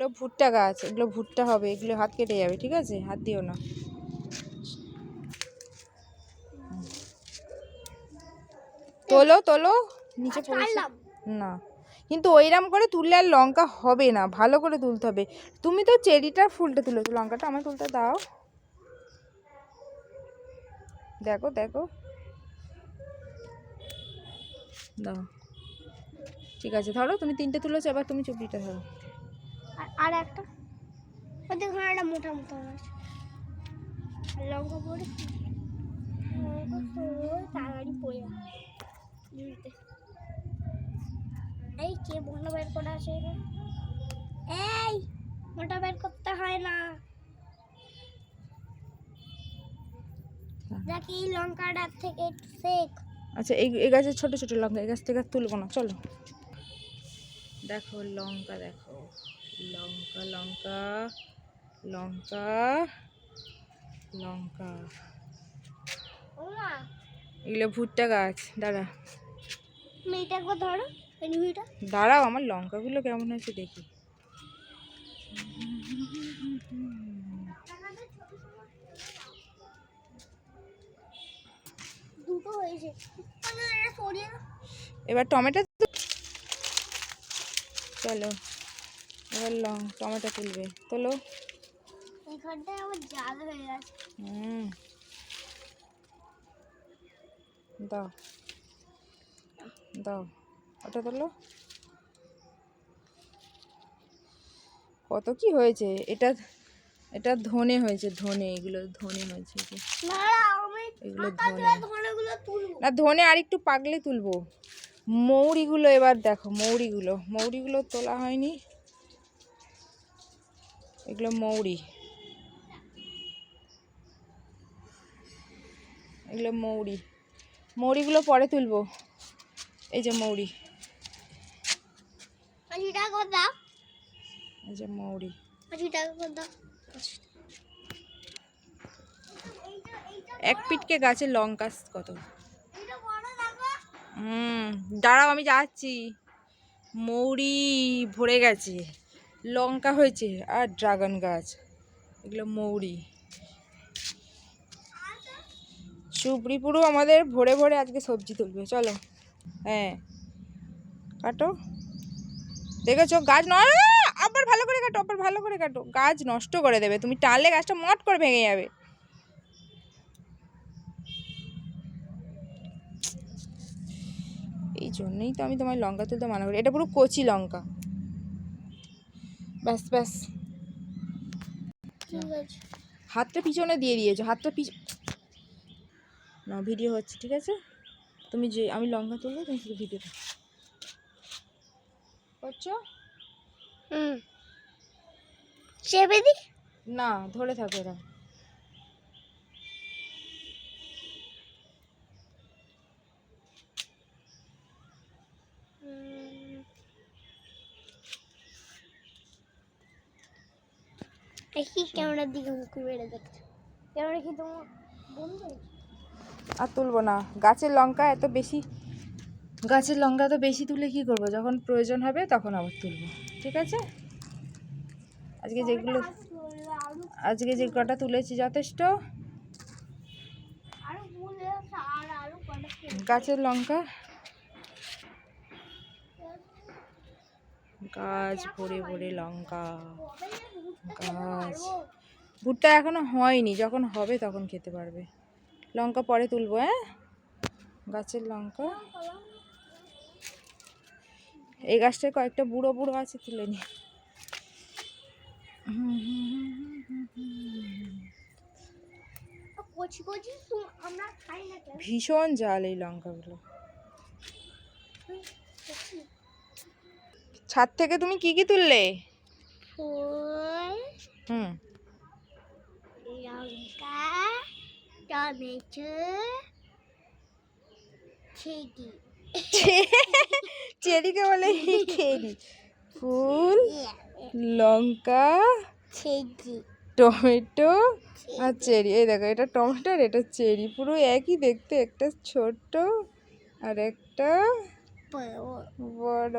এগুলো ভুট্টা গাছ, এগুলো ভুট্টা হবে, এগুলো হাত কেটে যাবে, ঠিক আছে? হাত দিও না। তোলো তোলো, নিচে পড়েছে না, কিন্তু ওইরকম করে তুললে আর লঙ্কা হবে না, ভালো করে তুলতে হবে। তুমি তো চেরিটার ফুলটা তুলেছো, লঙ্কাটা আমায় তুলতে দাও। দেখো দেখো, দাও, ঠিক আছে, ধরো তুমি 3টে তুলেছো, এবার তুমি চুপড়িটা ধরো। আর একটা দেখুন, একটা মোটা মোটা মাছ লঙ্কা পড়ে তাড়াতাড়ি পড়ে ঝুড়িতে। এই কে মোটা বের করে আসে? এই মোটা বের করতে হয় না, দেখি লঙ্কাটা থেকে একটু শেখ। আচ্ছা, এই গাছের ছোট ছোট লঙ্কা, এই গাছ থেকে তুলবো না, চলো। দেখো লঙ্কা, দেখো লঙ্কা, লঙ্কা লঙ্কা লঙ্কা, এগুলো ভুট্টা গাছ। দাঁড়া, মেয়েটাকে ধরো, দাঁড়াও, আমার লঙ্কাগুলো কেমন হয়েছে দেখি। দুটো হয়েছে। এবার টমেটো, চলো এবার টমেটো তুলবে, তোলো। এখানটায় আমার জাল হয়ে গেছে। দাও দাও, ওটা তোলো। কত কি হয়েছে এটা, এটা ধনে হয়েছে, ধনে, এগুলো ধনে হয়েছে, এগুলো ধনে না, ধনে আর একটু পাকলে তুলবো। মৌরিগুলো এবার দেখো, মৌরিগুলো তোলা হয়নি, এগুলো মৌরি, এগুলো মৌরিগুলো পরে তুলবো। এই যে মৌরি, এই যে মৌরি। এক পিটকে গাছে লঙ্কা কত। দাঁড়াও আমি যাচ্ছি। মৌরি ভরে গেছে, লঙ্কা হয়েছে, আর ড্রাগন গাছ, এগুলো মৌরি। সুপ্রি পুরো আমাদের ভরে ভরে আজকে সবজি তুলবে, চলো। হ্যাঁ কাটো, দেখেছো গাছ নয়, আবার ভালো করে কাটো, আবার ভালো করে কাটো, গাছ নষ্ট করে দেবে, তুমি টানলে গাছটা মট করে ভেঙে যাবে। এই জন্যই তো আমি তোমার লঙ্কা তুলতে মানা করি, এটা পুরো কচি লঙ্কা। ব্যাস ব্যাস, হাতটা পিছনে দিয়ে দিয়েছো, হাতটা না, ভিডিও হচ্ছে, ঠিক আছে? তুমি যে আমি লঙ্কা তুলবো, তুমি শুধু ভিডিও করছো। চেপে দি না, ধরে থাকো এরা। দেখি ক্যামেরার দিকে মুখ মেরে দেখছো, ক্যামেরা কি তোমার বন্ধু? আর তুলবো না, গাছের লঙ্কা এত বেশি, গাছের লঙ্কা তো বেশি তুলে কি করব, যখন প্রয়োজন হবে তখন আবার তুলবো, ঠিক আছে? আজকে যে কটা তুলেছি যথেষ্ট। গাছের লঙ্কা, গাছ ভরে ভরে লঙ্কা গাছ। ভুট্টা এখনো হয়নি, যখন হবে তখন খেতে পারবে। লঙ্কা পরে তুলবো, হ্যাঁ? গাছের লঙ্কা, এই গাছটায় কয়েকটা বুড়ো বুড়ো আছে, তুলে নি। ভীষণ জাল এই লঙ্কাগুলো। ছাদ থেকে তুমি কি কি তুললে? লঙ্কা, টমেটো, চেরিকে বলে খেরি, ফুল, লঙ্কা, টমেটো আর চেরি। এই দেখো, এটা টমেটো আর এটা চেরি, পুরো একই দেখতে, একটা ছোট আর একটা বড়।